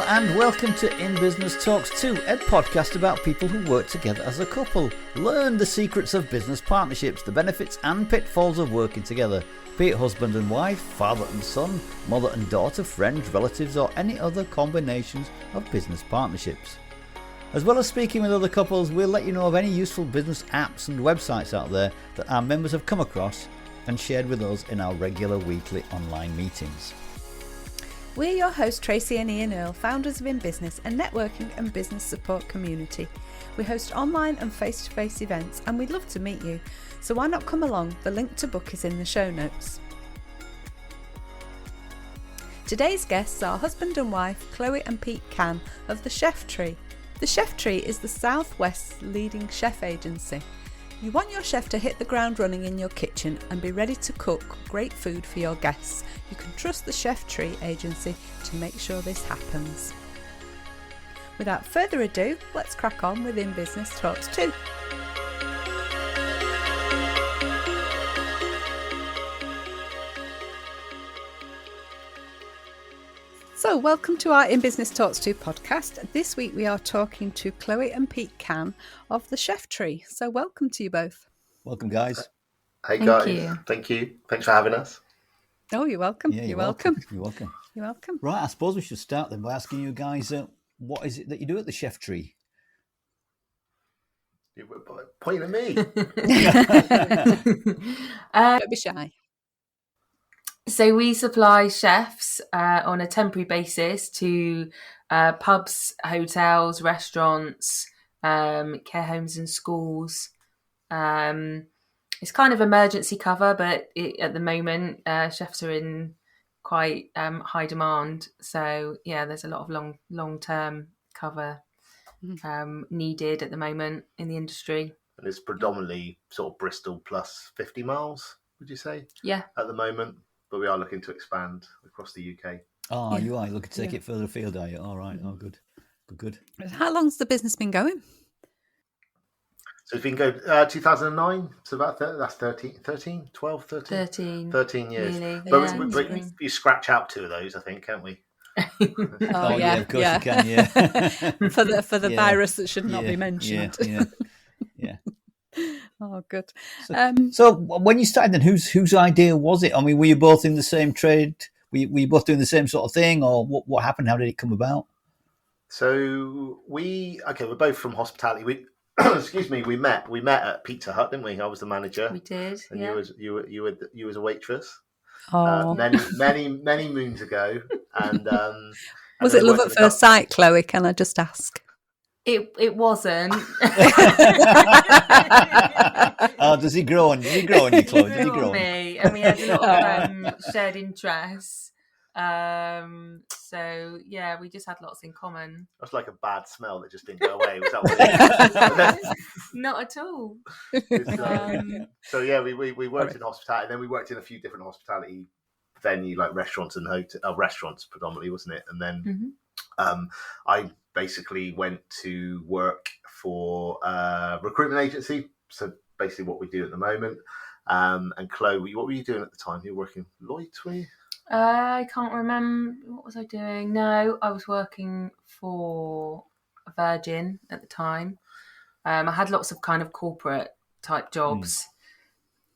and welcome to In Business Talks 2, a podcast about people who work together as a couple. Learn the secrets of business partnerships, the benefits and pitfalls of working together, be it husband and wife, father and son, mother and daughter, friends, relatives, or any other combinations of business partnerships. As well as speaking with other couples, we'll let you know of any useful business apps and websites out there that our members have come across and shared with us in our regular weekly online meetings. We're your hosts, Tracy and Ian Earle, founders of In Business, a networking and business support community. We host online and face-to-face events and we'd love to meet you. So why not come along? The link to book is in the show notes. Today's guests are husband and wife, Chloe and Pete Cann of The Chef Tree. The Chef Tree is the Southwest's leading chef agency. You want your chef to hit the ground running in your kitchen and be ready to cook great food for your guests. You can trust the Chef Tree agency to make sure this happens. Without further ado, let's crack on with In Business Talks 2. So, welcome to our In Business Talks 2 podcast. This week we are talking to Chloe and Pete Cann of The Chef Tree. So, welcome to you both. Welcome, guys. Hey, guys. Thank you. Thanks for having us. Oh, you're welcome. Yeah, you're welcome. You're welcome. You're welcome. Right, I suppose we should start then by asking you guys, what is it that you do at The Chef Tree? You were pointing at me. Don't be shy. So we supply chefs on a temporary basis to pubs, hotels, restaurants, care homes and schools. It's kind of emergency cover, but at the moment, chefs are in quite high demand. So, yeah, there's a lot of long-term cover needed at the moment in the industry. And it's predominantly sort of Bristol plus 50 miles, would you say? Yeah. At the moment. But we are looking to expand across the UK. Oh, yeah. You are looking to take it further afield, are you? All right. Oh, good. How long's the business been going? So it's been going 2009. So about that's 13 years. Really, but you scratch out 2 of those, I think, can't we? Oh yeah, of course you can, yeah. for the virus that should not be mentioned. Yeah. Oh, good. So when you started, then whose idea was it? I mean, were you both in the same trade? Were you both doing the same sort of thing, or what happened? How did it come about? So we're both from hospitality. We we met at Pizza Hut, didn't we? I was the manager. We did. And yeah. you was a waitress. Oh. Many moons ago. And was it love at first sight, Chloe? Can I just ask? It wasn't. Oh, does he grow on you, Chloe? Does he grow on me? And we had a lot of shared interests. So yeah, we just had lots in common. That's like a bad smell that just didn't go away. Was that what it is? Not at all. So yeah, we worked in hospitality, and then we worked in a few different hospitality venue, like restaurants and restaurants predominantly, wasn't it? And then I basically went to work for a recruitment agency. So basically what we do at the moment. And Chloe, what were you doing at the time? You were working Lloyd's, were you? I can't remember. What was I doing? No, I was working for Virgin at the time. I had lots of kind of corporate type jobs.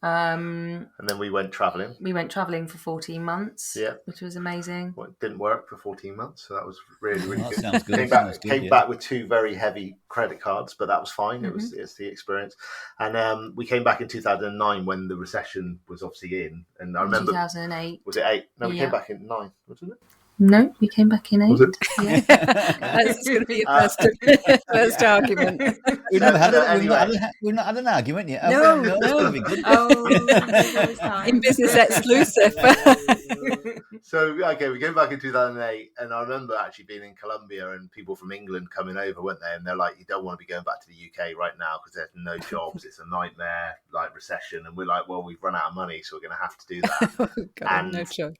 And then we went travelling. We went travelling for 14 months, which was amazing. Well, it didn't work for 14 months, so that was really good. Sounds good. Came back with 2 very heavy credit cards, but that was fine. It's the experience. And we came back in 2009 when the recession was obviously in. And I remember 2008. Was it 8? No, we came back in 9, wasn't it? No, we came back in 8. Was it? Yeah. That's going to be your first argument. We've not had an argument yet. No. It's going to be good. In business exclusive. So, we came back in 2008, and I remember actually being in Colombia and people from England coming over, weren't they? And they're like, you don't want to be going back to the UK right now because there's no jobs. It's a nightmare, like recession. And we're like, well, we've run out of money, so we're going to have to do that. God, no choice.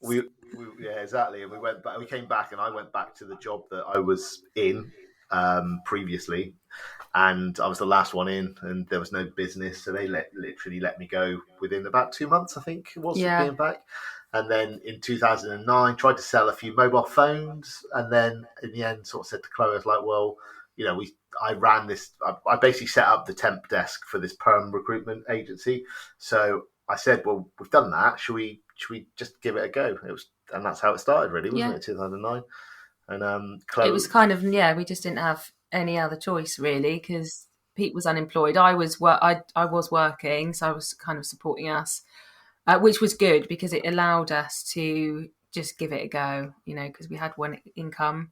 Yeah, exactly. And we came back, and I went back to the job that I was in previously, and I was the last one in, and there was no business, so they literally let me go within about 2 months, I think it was, of being back. And then in 2009, tried to sell a few mobile phones. And then in the end, sort of said to Chloe, I was like, well, I ran this, I basically set up the temp desk for this perm recruitment agency. So I said, well, we've done that. Should we just give it a go? And that's how it started, really, wasn't it? 2009. And Chloe, it was kind of, we just didn't have any other choice really, because Pete was unemployed. I was working, so I was kind of supporting us, which was good because it allowed us to just give it a go, because we had one income.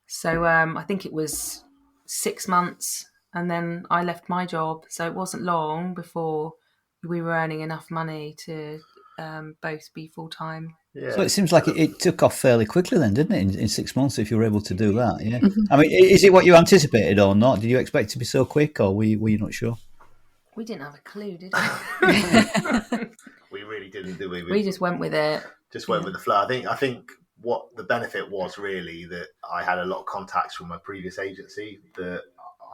So I think it was 6 months, and then I left my job. So it wasn't long before we were earning enough money to both be full time. Yeah. So it seems like it took off fairly quickly then, didn't it, in 6 months, if you were able to do that? Yeah. I mean, is it what you anticipated or not? Did you expect it to be so quick, or were you not sure? We didn't have a clue, did we? We really didn't, did we? We just went with it. Just went with the flow. I think what the benefit was really that I had a lot of contacts from my previous agency that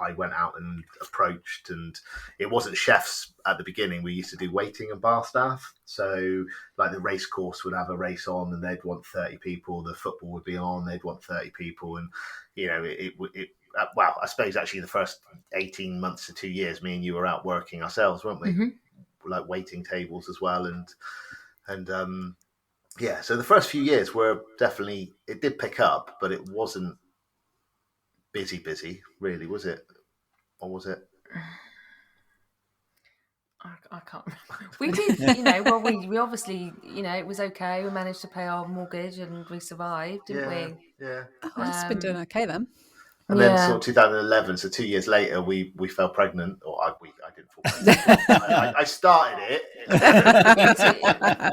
I went out and approached, and it wasn't chefs at the beginning. We used to do waiting and bar staff. So like the race course would have a race on and they'd want 30 people. The football would be on, they'd want 30 people. And, well, I suppose actually the first 18 months to 2 years, me and you were out working ourselves, weren't we? Mm-hmm. Like waiting tables as well. And yeah, so the first few years were definitely, it did pick up, but it wasn't busy, really, was it? Or was it? I can't remember. We did, well, we obviously, it was okay. We managed to pay our mortgage and we survived, didn't we? Yeah. Oh, it's been doing okay then. And then sort of 2011, so 2 years later, we fell pregnant, or I didn't fall pregnant. I started it.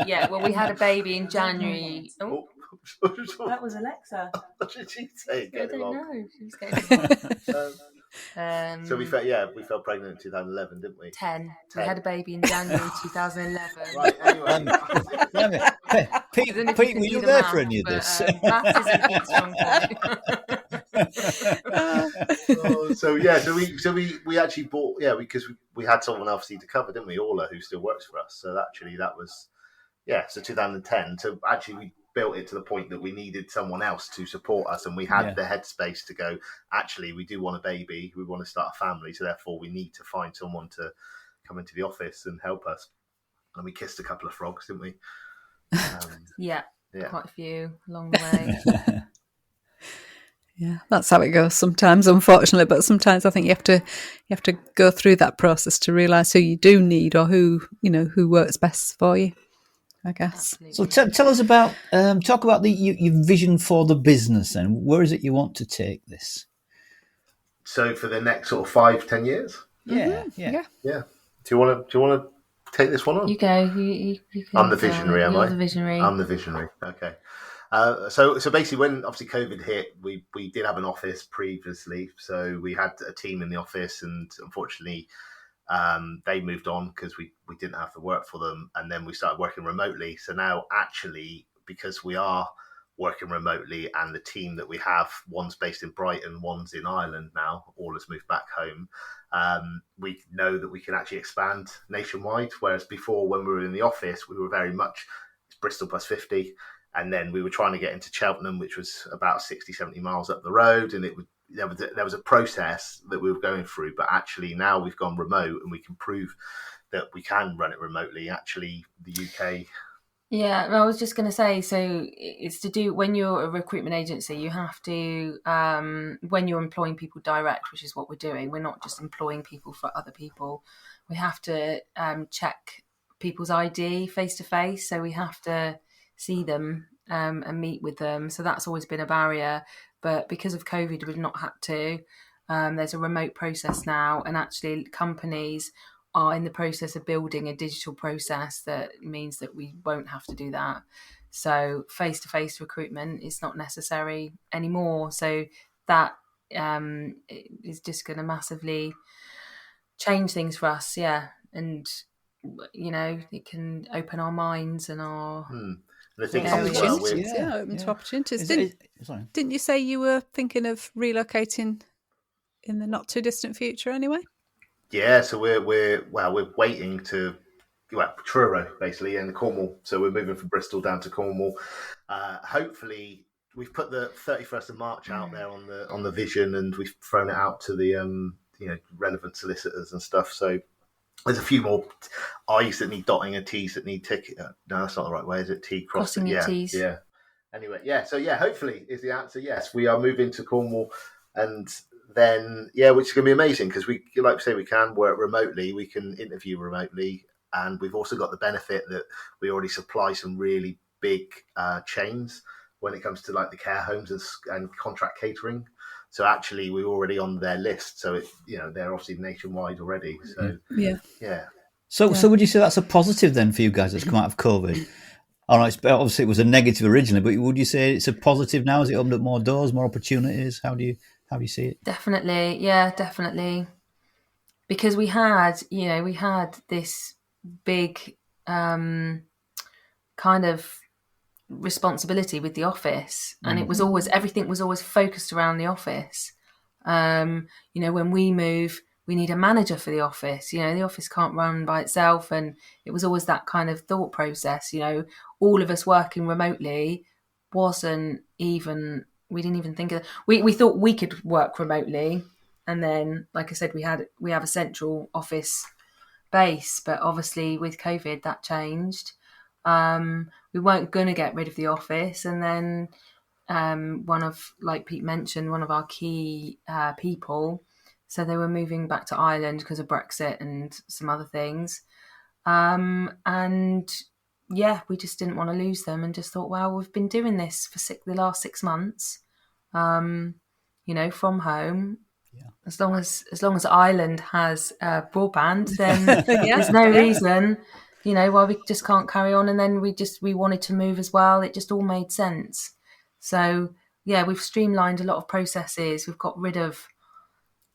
Yeah, well, we had a baby in January. Oh, that was Alexa. What did she say? I don't know. She was getting so we fell pregnant in 2011, didn't we? 10. We had a baby in January 2011. Right, anyway. Pete, were you there for any of this? Maths isn't a strong point. So we actually bought, because we had someone obviously to cover, didn't we? Orla, who still works for us. So actually that was, so 2010. So actually we built it to the point that we needed someone else to support us, and we had the headspace to go, actually, we do want a baby, we want to start a family, so therefore we need to find someone to come into the office and help us. And we kissed a couple of frogs, didn't we? Yeah, quite a few along the way. Yeah, that's how it goes sometimes, unfortunately. But sometimes I think you have to go through that process to realise who you do need, or who works best for you, I guess. Absolutely. So tell us about talk about your vision for the business, and where is it you want to take this? So for the next sort of 5-10 years. Yeah. Do you want to take this one on? You go. You I'm the visionary, am I? You're the visionary. I'm the visionary. Okay. So basically, when obviously COVID hit, we did have an office previously. So we had a team in the office, and unfortunately, they moved on because we didn't have the work for them. And then we started working remotely. So now, actually, because we are working remotely, and the team that we have, one's based in Brighton, one's in Ireland now, all has moved back home. We know that we can actually expand nationwide. Whereas before, when we were in the office, we were very much Bristol plus 50. And then we were trying to get into Cheltenham, which was about 60, 70 miles up the road. And there was a process that we were going through. But actually now we've gone remote, and we can prove that we can run it remotely. Actually, the UK... Yeah, I was just going to say, so it's to do, when you're a recruitment agency, you have to, when you're employing people direct, which is what we're doing, we're not just employing people for other people. We have to check people's ID face-to-face. So we have to see them and meet with them. So that's always been a barrier. But because of COVID, we've not had to. There's a remote process now, and actually companies are in the process of building a digital process that means that we won't have to do that. So face-to-face recruitment is not necessary anymore. So that is just going to massively change things for us. Yeah. And, it can open our minds and our... The thing is, opportunities, open to opportunities. Didn't you say you were thinking of relocating in the not too distant future anyway? Yeah, so we're waiting to Truro basically, and Cornwall. So we're moving from Bristol down to Cornwall. Hopefully, we've put the 31st of March out there on the vision, and we've thrown it out to the relevant solicitors and stuff. So there's a few more I's that need dotting and T's that need tick. No, that's not the right way, is it? T crossing your T's. Yeah. Anyway, yeah. So yeah, hopefully is the answer. Yes, we are moving to Cornwall, and then which is going to be amazing because we, like we say, we can work remotely, we can interview remotely, and we've also got the benefit that we already supply some really big chains when it comes to like the care homes and contract catering. So actually, we're already on their list. So they're obviously nationwide already. So yeah. So would you say that's a positive then for you guys that's come out of COVID? All right, obviously it was a negative originally, but would you say it's a positive now? Has it opened up more doors, more opportunities? How do you see it? Definitely, yeah, definitely. Because we had this big kind of responsibility with the office, and it was always, everything was always focused around the office. When we move, we need a manager for the office. The office can't run by itself, and it was always that kind of thought process. All of us working remotely wasn't even, we didn't even think of, we thought we could work remotely, and then, like I said, we have a central office base, but obviously with COVID that changed. We weren't going to get rid of the office, and then like Pete mentioned, one of our key people, so they were moving back to Ireland because of Brexit and some other things, and we just didn't want to lose them, and just thought, well, we've been doing this for the last 6 months, from home. As long as Ireland has broadband, then there's no reason why we just can't carry on. And then we wanted to move as well. It just all made sense. So we've streamlined a lot of processes. We've got rid of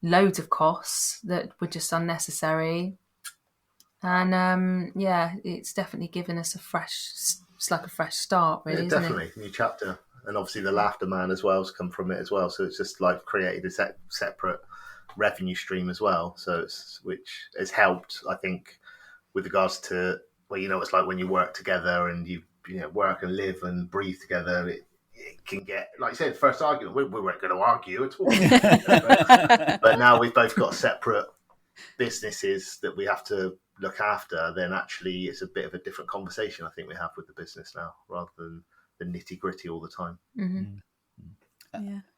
loads of costs that were just unnecessary. And it's definitely given us a fresh start, really. Yeah, definitely, new chapter. And obviously the Laughter Man as well has come from it as well. So it's just like created a separate revenue stream as well. So which has helped, I think, with regards to, it's like when you work together and you work and live and breathe together, it can get, like you said, first argument, we weren't going to argue at all. But now we've both got separate businesses that we have to look after, then actually it's a bit of a different conversation I think we have with the business now, rather than the nitty gritty all the time. Mm-hmm.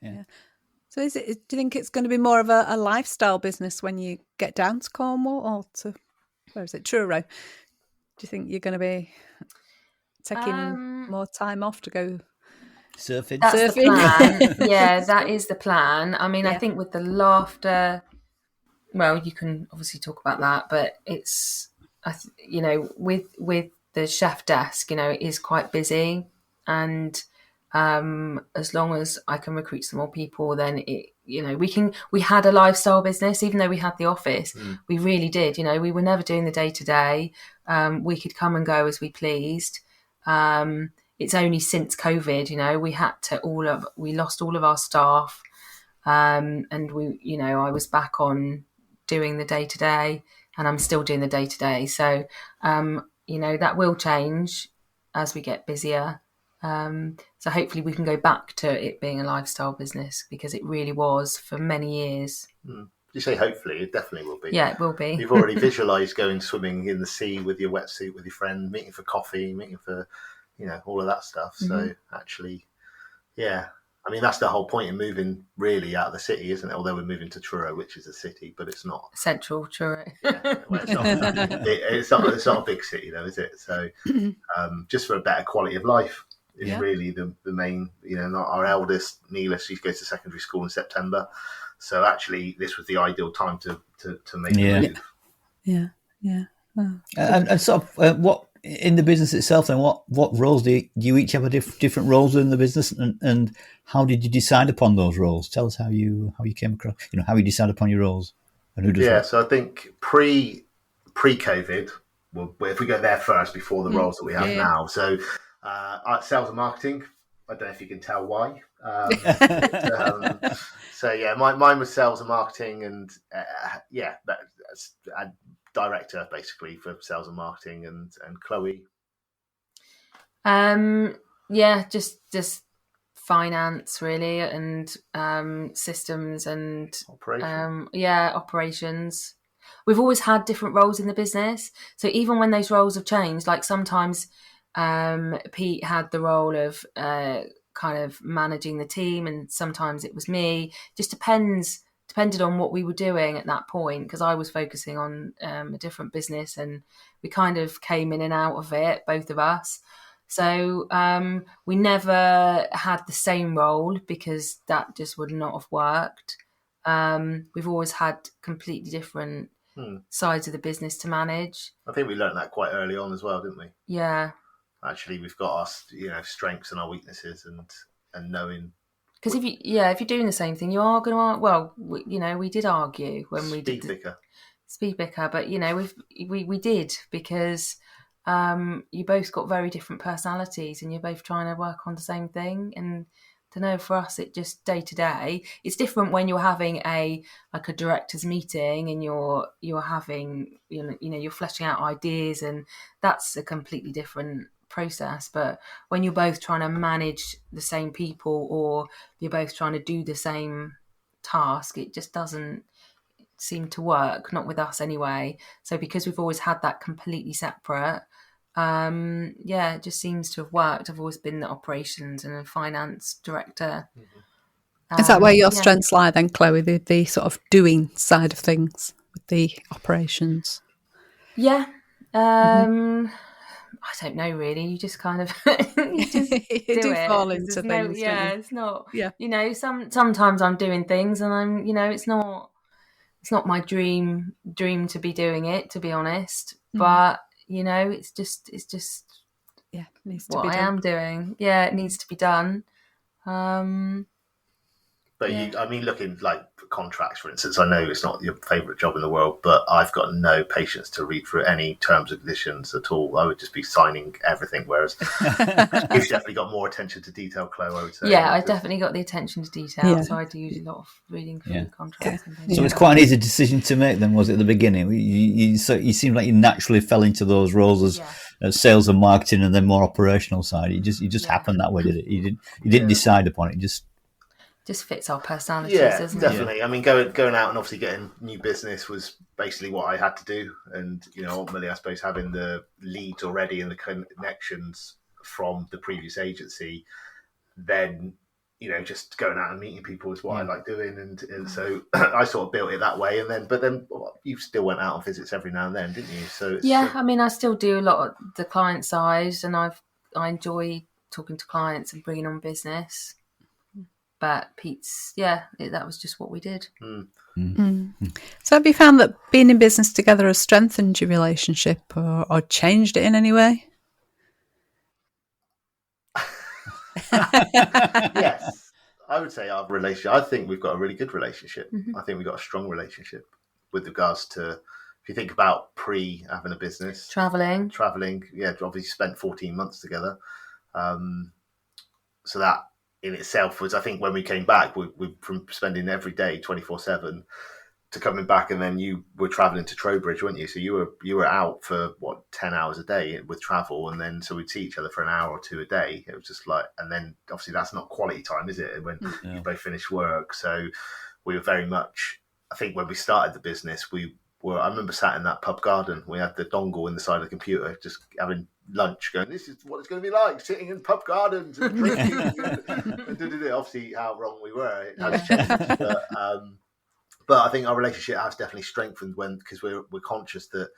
Yeah. So do you think it's going to be more of a lifestyle business when you get down to Cornwall, or to, where is it, Truro? Do you think you're going to be taking more time off to go surfing? That's the plan. Yeah, that is the plan. I mean, I think with the Laughter, well, you can obviously talk about that, but it's, with the chef desk, it is quite busy, and as long as I can recruit some more people, then we had a lifestyle business, even though we had the office. We really did. We were never doing the day-to-day. We could come and go as we pleased. It's only since COVID, we lost all of our staff, and I was back on doing the day-to-day, and I'm still doing the day-to-day. So that will change as we get busier. So hopefully we can go back to it being a lifestyle business, because it really was for many years. You say hopefully, it definitely will be. Yeah, it will be. You've already visualised going swimming in the sea with your wetsuit with your friend, meeting for coffee, meeting for, all of that stuff. So actually, I mean, that's the whole point in moving really out of the city, isn't it? Although we're moving to Truro, which is a city, but it's not. Central Truro. Well, it's not a big city though, is it? So just for a better quality of life is really the main, our eldest, Neela, she goes to secondary school in September. So actually this was the ideal time to make the move. Yeah. Oh. And sort of what, in the business itself, then what roles do you each have different roles in the business, and how did you decide upon those roles? Tell us how you came across, how you decide upon your roles and who does that. So I think pre-COVID, well, if we go there first before the roles that we have now. So sales and marketing, I don't know if you can tell why. Mine was sales and marketing, and I'd director basically for sales and marketing, and Chloe. Just finance really, and systems and operations. We've always had different roles in the business, so even when those roles have changed, like sometimes Pete had the role of kind of managing the team, and sometimes it was me. Just depended on what we were doing at that point, because I was focusing on a different business, and we kind of came in and out of it, both of us. So we never had the same role, because that just would not have worked. We've always had completely different sides of the business to manage. I think we learned that quite early on as well, didn't we? Yeah. Actually, we've got our strengths and our weaknesses, and knowing. Because if you're doing the same thing, you are going to. Well, we did argue when we did speed bicker, but we did, because you both got very different personalities, and you're both trying to work on the same thing. And to know, for us, it just day to day, it's different when you're having a directors meeting, and you're having you're fleshing out ideas, and that's a completely different process. But when you're both trying to manage the same people, or you're both trying to do the same task, it just doesn't seem to work, not with us anyway. So because we've always had that completely separate, it just seems to have worked. I've always been the operations and a finance director. Is that where your strengths lie then, Chloe, the sort of doing side of things with the operations? I don't know really. You just kind of you do fall into things. It's not. Yeah. Sometimes I'm doing things, and I'm. It's not my dream to be doing it, to be honest. But it's just it needs what to be done. I am doing. Yeah, it needs to be done. But looking like for contracts, for instance, I know it's not your favourite job in the world, but I've got no patience to read through any terms and conditions at all. I would just be signing everything, whereas you've definitely got more attention to detail, Chloe, I would say. Yeah, I definitely got the attention to detail, so I do use a lot of reading through contracts. And so it's quite an easy decision to make then, was it, at the beginning? You seem like you naturally fell into those roles as sales and marketing, and then more operational side. It just happened that way, did it? You didn't decide upon it, just fits our personalities, doesn't it? Definitely. I mean, going out and obviously getting new business was basically what I had to do. And, ultimately, I suppose having the leads already and the connections from the previous agency, then, just going out and meeting people is what I like doing. And so I sort of built it that way. But then you still went out on visits every now and then, didn't you? So I still do a lot of the client side, and I enjoy talking to clients and bringing on business. But Pete's, that was just what we did. So have you found that being in business together has strengthened your relationship or changed it in any way? Yes, I would say our relationship. I think we've got a really good relationship. I think we've got a strong relationship with regards to, if you think about pre having a business, traveling. Obviously spent 14 months together. So that in itself was, I think, when we came back, we from spending every day 24/7 to coming back, and then you were traveling to Trowbridge, weren't you? So you were out for 10 hours a day with travel, and then so we'd see each other for an hour or two a day. It was just like, and then obviously that's not quality time, is it? When you both finish work, so we were very much. I think when we started the business, I remember sat in that pub garden. We had the dongle in the side of the computer, just having lunch, going, this is what it's going to be like, sitting in pub gardens and drinking. and obviously, how wrong we were. It has changed. But I think our relationship has definitely strengthened because we're conscious that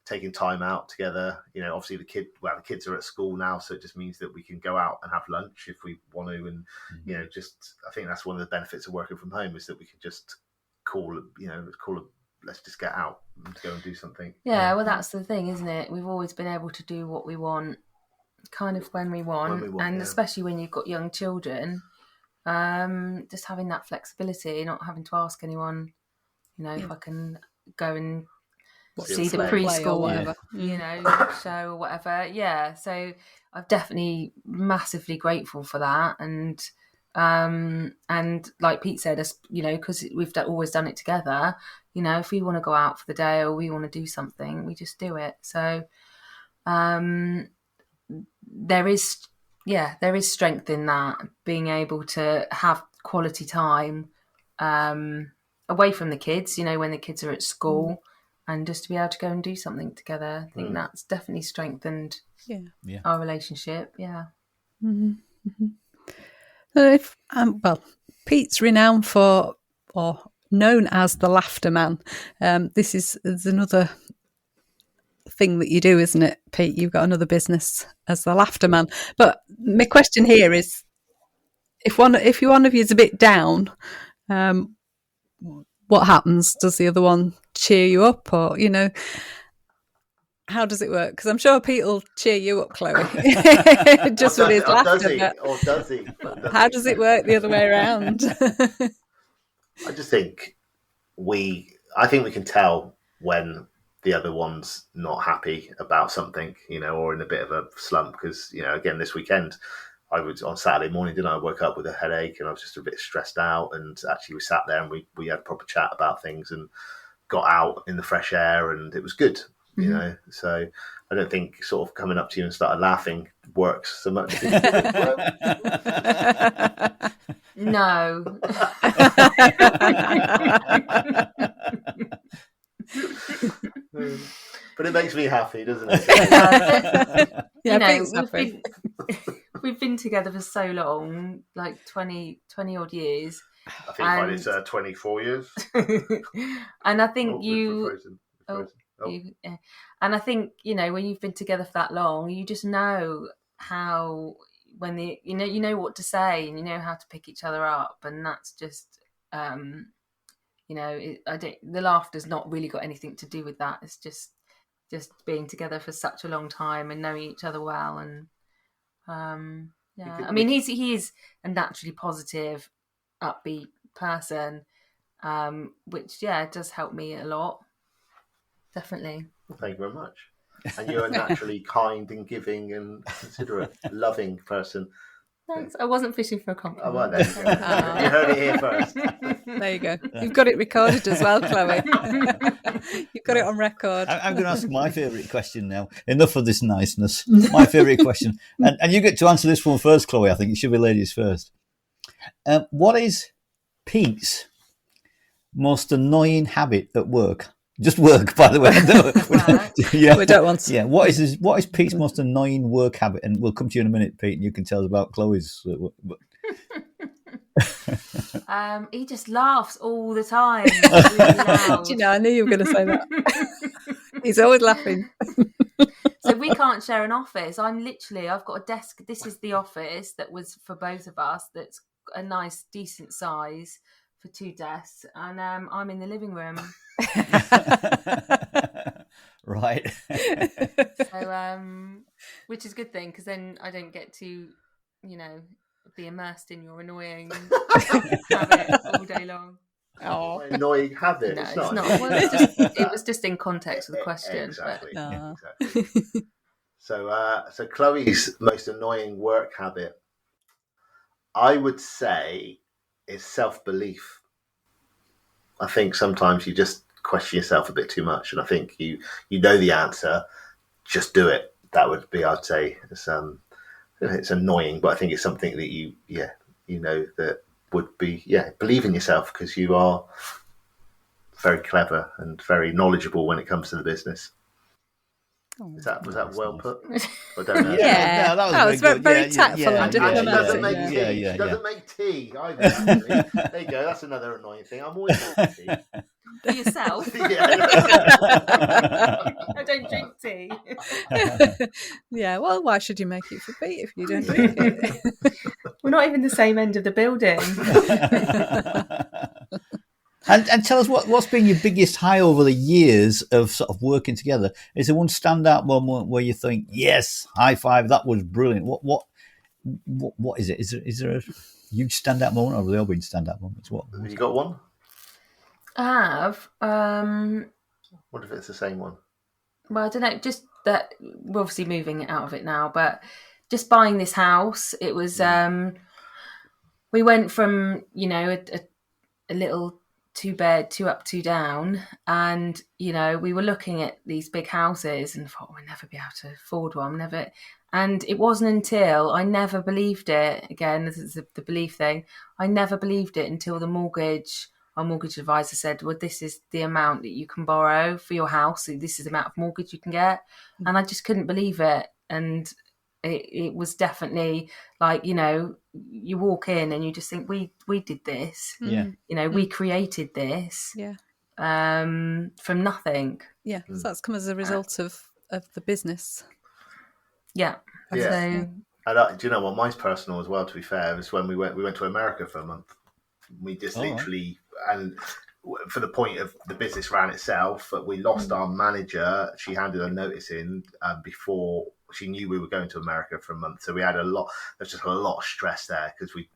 taking time out together, obviously the kids are at school now, so it just means that we can go out and have lunch if we want to. And, I think that's one of the benefits of working from home, is that we can just let's just get out and go and do something. Yeah, well, that's the thing, isn't it? We've always been able to do what we want, kind of when we want, and especially when you've got young children, just having that flexibility, not having to ask anyone, if I can go and see the preschool or whatever, show or whatever. Yeah, so I'm definitely massively grateful for that, and And like Pete said, because we've always done it together, if we want to go out for the day or we want to do something, we just do it. So there is strength in that, being able to have quality time away from the kids, when the kids are at school, and just to be able to go and do something together. I think that's definitely strengthened our relationship. Yeah. Mm-hmm. Mm-hmm. Pete's renowned for, or known as, the laughter man. There's another thing that you do, isn't it, Pete? You've got another business as the laughter man. But my question here is, if one of you is a bit down, what happens? Does the other one cheer you up, or how does it work? Because I'm sure Pete will cheer you up, Chloe, just with his laughter. Or does he? How does it work the other way around? I just think we can tell when the other one's not happy about something, or in a bit of a slump. Because, again, this weekend, on Saturday morning, I woke up with a headache and I was just a bit stressed out. And actually we sat there and we had a proper chat about things and got out in the fresh air, and it was good, So I don't think sort of coming up to you and started laughing works so much. No. But it makes me happy, doesn't it? We've been together for so long, like 20 odd years. I think it's 24 years. And I think and I think, when you've been together for that long, you just know how, when you know what to say, and you know how to pick each other up, and that's just the laughter's not really got anything to do with that. It's just being together for such a long time and knowing each other well. And I mean, he is a naturally positive, upbeat person, which does help me a lot, definitely. Well, thank you very much. And you're a naturally kind and giving and considerate, loving person. Thanks. I wasn't fishing for a compliment. Oh, well, there you go. You heard it here first. There you go. You've got it recorded as well, Chloe. You've got it on record. I'm going to ask my favourite question now. Enough of this niceness. My favourite question. And you get to answer this one first, Chloe. I think it should be ladies first. What is Pete's most annoying habit at work? Just work, by the way. We don't want to. Yeah. What is Pete's most annoying work habit? And we'll come to you in a minute, Pete, and you can tell us about Chloe's. He just laughs all the time. Really Do you know, I knew you were going to say that. He's always laughing. So we can't share an office. I've got a desk. This is the office that was for both of us. That's a nice, decent size for 2 desks. And I'm in the living room. Right. So, which is a good thing, because then I don't get to, be immersed in your annoying habit all day long. Oh, annoying habit. No, it's not. Well, it was just in context of the question. Exactly. But... Exactly. So Chloe's most annoying work habit, I would say, is self-belief. I think sometimes you just question yourself a bit too much, and I think you know the answer, just do it. That would be, I'd say, it's annoying, but I think it's something that you know that would be believe in yourself, because you are very clever and very knowledgeable when it comes to the business. Was that well put? I don't know. Yeah, that was very tactful and diplomatic. She doesn't make tea either. Actually. There you go. That's another annoying thing. I'm always making tea. For yourself? I don't drink tea. Yeah, well, why should you make it for Pete if you don't drink it? We're not even the same end of the building. And tell us what's been your biggest high over the years of sort of working together? Is there one standout moment where you think, yes, high five, that was brilliant? What is it? Is there a huge standout moment, or have they all been standout moments? Have you got one? I have. What if it's the same one? Well, I don't know. Just that we're obviously moving out of it now, but just buying this house, it was. we went from, a little 2-bed, 2 up, 2 down, and we were looking at these big houses and thought we'll never be able to afford one, never. And it wasn't until I never believed it. Again, this is the belief thing. I never believed it until our mortgage advisor said, well, this is the amount that you can borrow for your house. So this is the amount of mortgage you can get. And I just couldn't believe it. And it was definitely like, you walk in and you just think we did this. Yeah. We created this. Yeah. From nothing. Yeah. So that's come as a result of the business. Yeah. Yeah. So, and do you know what? Mine's personal as well, to be fair, was when we went to America for a month. We just literally, and for the point of the business ran itself, we lost our manager. She handed a notice in before she knew we were going to America for a month. So we had there's just a lot of stress there because we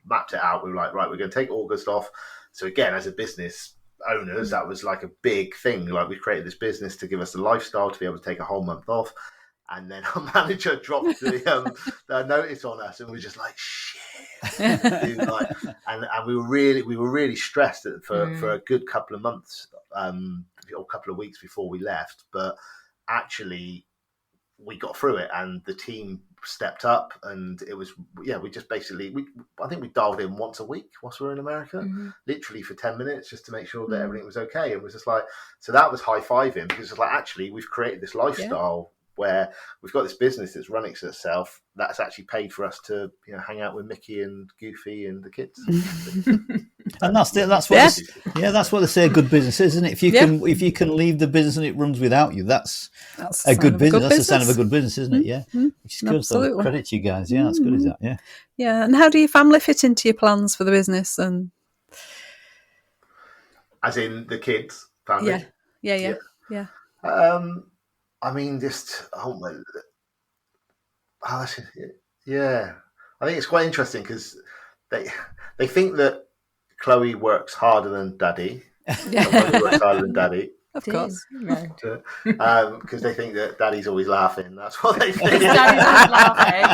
mapped it out. We were like, right, we're going to take August off. So again, as a business owners, that was like a big thing. Like, we created this business to give us the lifestyle to be able to take a whole month off. And then our manager dropped the notice on us, and we were just like, shit. Dude, like, and we were really stressed for a good couple of months, or couple of weeks before we left. But actually, we got through it, and the team stepped up, and it was we just basically I think we dialed in once a week whilst we were in America, literally for 10 minutes, just to make sure that everything was okay. And it was just like, so that was high-fiving, because it's like, actually, we've created this lifestyle where we've got this business that's running itself that's actually paid for us to hang out with Mickey and Goofy and the kids. And that's what they say a good business is, isn't it? If you can leave the business and it runs without you, that's a good business. That's the sign of a good business, isn't it? Yeah. Which is good. Absolutely. So credit to you guys. Yeah, that's good, is that? Yeah. Yeah. And how do your family fit into your plans for the business? And as in the kids, family? Yeah. I mean, just I think it's quite interesting because they think that Chloe works harder than Daddy. Chloe works harder than Daddy. Of course. Because they think that Daddy's always laughing. That's what they think. Daddy's always laughing,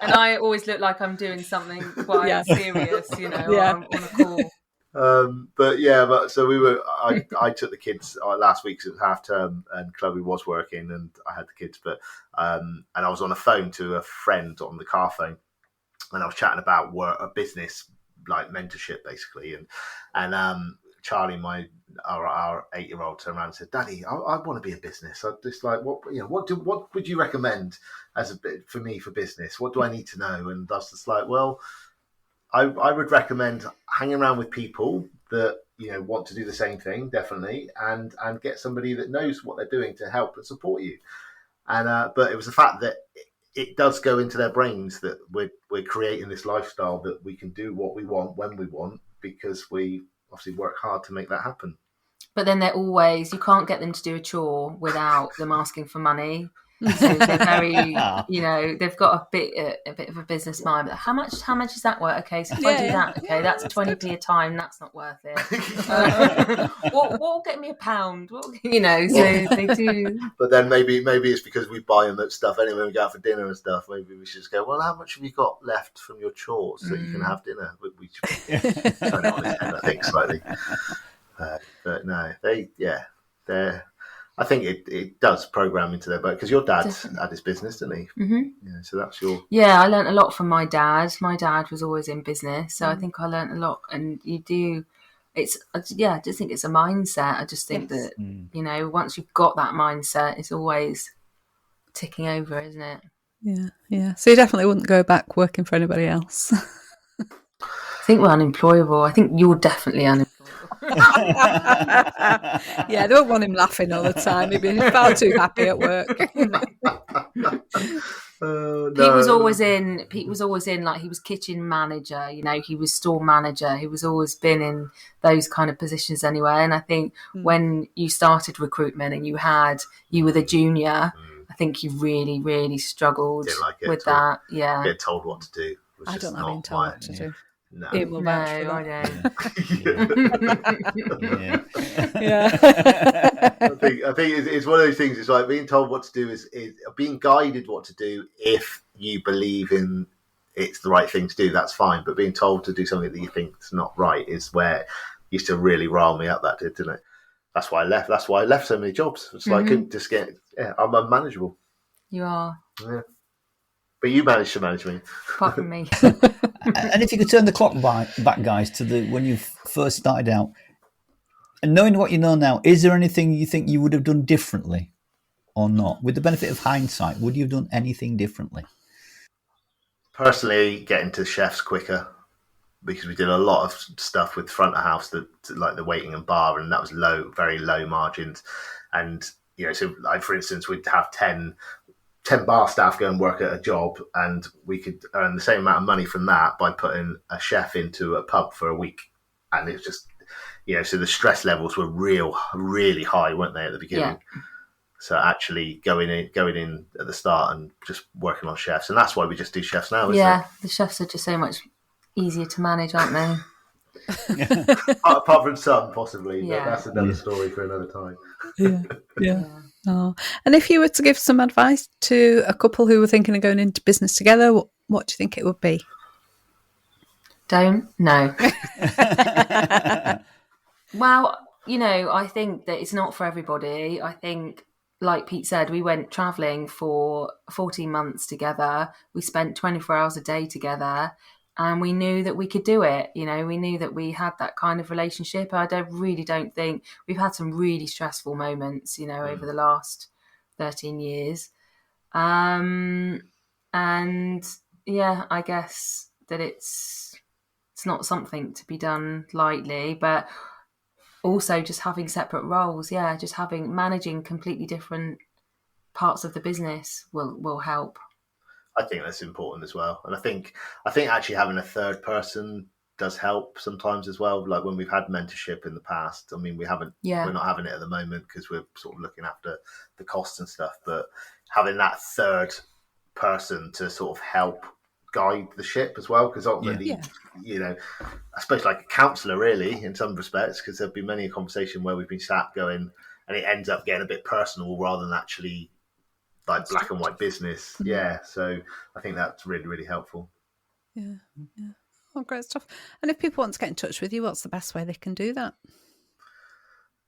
and I always look like I'm doing something quite serious, on a call. But so I took the kids last week, so it was half term, and Chloe was working and I had the kids, but and I was on a phone to a friend on the car phone, and I was chatting about work, a business, like mentorship basically, and Charlie, our 8-year-old, turned around and said, "Daddy, I want to be a business. I just like what would you recommend for me for business? What do I need to know?" And I was just like, well, I would recommend hanging around with people that want to do the same thing, definitely, and get somebody that knows what they're doing to help and support you. And but it was the fact that it does go into their brains that we're creating this lifestyle that we can do what we want when we want, because we obviously work hard to make that happen. But then you can't get them to do a chore without them asking for money. So they're very, they've got a bit of a business mind. But how much is that worth? Okay, so if I do that, okay, that's 20p a time. That's not worth it. What will get me £1? So they do. But then maybe it's because we buy them that stuff anyway. We go out for dinner and stuff. Maybe we should just go, well, how much have you got left from your chores so you can have dinner? We should turn it on its head, I think, slightly. But no, they're. I think it does program into their boat, because your dad had his business, didn't he? Mm-hmm. Yeah, so that's your. Yeah, I learnt a lot from my dad. My dad was always in business, so I think I learnt a lot. And you do, I just think it's a mindset. I just think that once you've got that mindset, it's always ticking over, isn't it? Yeah. So you definitely wouldn't go back working for anybody else. I think we're unemployable. I think you're definitely unemployable. Yeah, they won't want him laughing all the time. He'd be far too happy at work. No. Pete was always in, like, he was kitchen manager, he was store manager. He was always been in those kind of positions anyway. And I think when you started recruitment and you were the junior, I think you really, really struggled with that. Yeah. Get told what to do. I don't know being told what to do. No, I don't. Yeah. I think it's one of those things. It's like being told what to do is being guided what to do if you believe in it's the right thing to do, that's fine. But being told to do something that you think is not right is where it used to really rile me up. That did, didn't it? That's why I left. That's why I left so many jobs. It's like I couldn't just get. Yeah, I'm unmanageable. You are. Yeah. But you managed to manage me. Apart from me. And if you could turn the clock back, guys, to when you first started out, and knowing what you know now, is there anything you think you would have done differently or not? With the benefit of hindsight, would you have done anything differently? Personally, getting to chefs quicker, because we did a lot of stuff with front of house, like the waiting and bar, and that was very low margins. And, so like, for instance, we'd have 10 bar staff go and work at a job, and we could earn the same amount of money from that by putting a chef into a pub for a week. And it was just, so the stress levels were really high, weren't they, at the beginning? Yeah. So actually going in at the start and just working on chefs. And that's why we just do chefs now, isn't it? The chefs are just so much easier to manage, aren't they? Apart from some, possibly. But that's another story for another time. Yeah. Oh. And if you were to give some advice to a couple who were thinking of going into business together, what do you think it would be? Don't know. Well, I think that it's not for everybody. I think, like Pete said, we went travelling for 14 months together. We spent 24 hours a day together, and we knew that we could do it. We knew that we had that kind of relationship. I don't think we've had some really stressful moments, over the last 13 years. And I guess that it's not something to be done lightly, but also just having separate roles, just managing completely different parts of the business will help. I think that's important as well. And I think actually having a third person does help sometimes as well. Like when we've had mentorship in the past, I mean, we're not having it at the moment because we're sort of looking after the costs and stuff, but having that third person to sort of help guide the ship as well, because ultimately, I suppose like a counsellor really in some respects, because there've been many a conversation where we've been sat going and it ends up getting a bit personal rather than actually like black and white business. Mm-hmm. Yeah, so I think that's really, really helpful. Yeah. Oh, great stuff. And if people want to get in touch with you, what's the best way they can do that?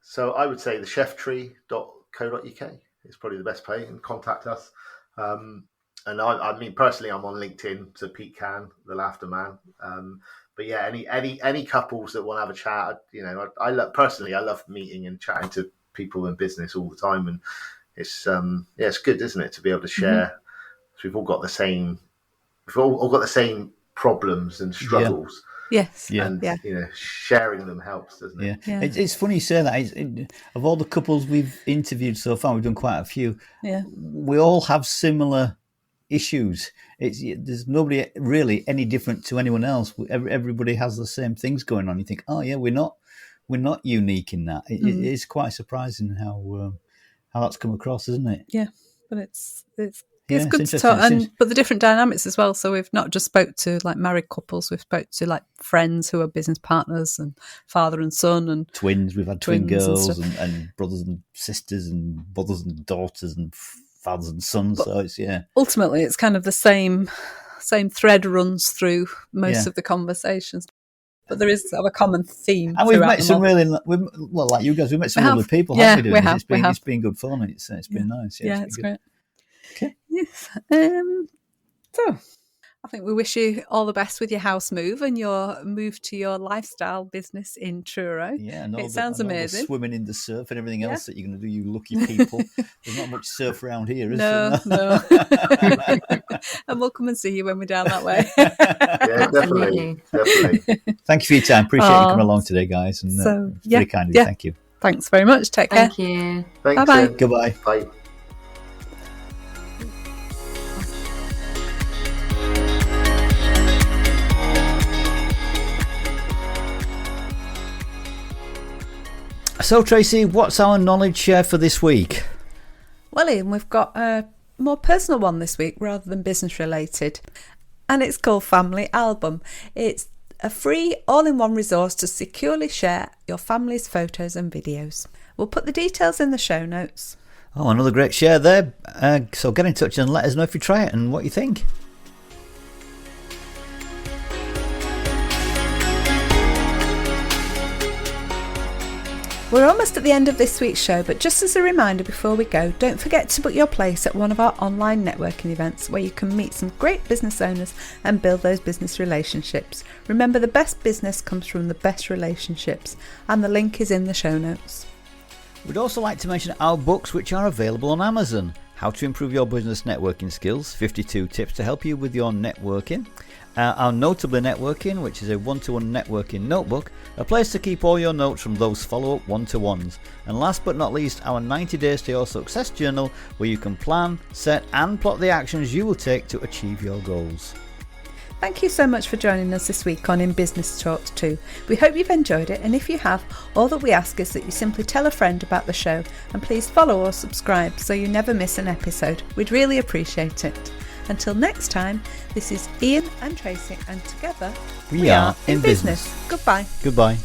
So I would say the cheftree.co.uk is probably the best way, and contact us. And I mean, personally, I'm on LinkedIn, so Pete Cann, the Laughter Man. But yeah, any couples that want to have a chat, I love meeting and chatting to people in business all the time, and it's it's good, isn't it, to be able to share. Mm-hmm. So we've all got the same problems and struggles. Yeah. Yes. And sharing them helps, doesn't it? Yeah. It's funny you say that. Of all the couples we've interviewed so far, we've done quite a few. Yeah. We all have similar issues. There's nobody really any different to anyone else. Everybody has the same things going on. You think, oh yeah, we're not unique in that. It is quite surprising how that's come across, isn't it? Yeah, but it's good to talk, but the different dynamics as well. So we've not just spoke to like married couples, we've spoke to like friends who are business partners and father and son and twins. We've had twin girls and brothers and sisters and brothers and daughters and fathers and sons. But so it's ultimately it's kind of the same thread runs through most of the conversations. But there is a common theme. And we've met some like you guys, we've met some lovely people, haven't we? It's been good fun. It's been nice. Yeah, it's great. Okay. Yes. So I think we wish you all the best with your house move and your move to your lifestyle business in Truro. Yeah, it sounds amazing. Swimming in the surf and everything else that you're going to do, you lucky people. There's not much surf around here, is there? No. And we'll come and see you when we're down that way. Yeah, definitely. Thank you for your time. Appreciate you coming along today, guys. And very kind of you. Thank you. Thanks very much. Take care. Thank you. Thanks, bye-bye. Goodbye. Bye. So, Tracy, what's our knowledge share for this week? Well, Ian, we've got a more personal one this week rather than business related, and it's called Family Album. It's a free all-in-one resource to securely share your family's photos and videos. We'll put the details in the show notes. Oh, another great share there. So get in touch and let us know if you try it and what you think. We're almost at the end of this week's show, but just as a reminder before we go, don't forget to book your place at one of our online networking events where you can meet some great business owners and build those business relationships. Remember, the best business comes from the best relationships, and the link is in the show notes. We'd also like to mention our books, which are available on Amazon. How to Improve Your Business Networking Skills, 52 tips to help you with your networking. Our Notably Networking, which is a one-to-one networking notebook, a place to keep all your notes from those follow-up one-to-ones. And last but not least, our 90 Days to Your Success Journal, where you can plan, set and plot the actions you will take to achieve your goals. Thank you so much for joining us this week on In Business Talks 2. We hope you've enjoyed it, and if you have, all that we ask is that you simply tell a friend about the show, and please follow or subscribe so you never miss an episode. We'd really appreciate it. Until next time, this is Ian and Tracy, and together we are in business. Goodbye. Goodbye.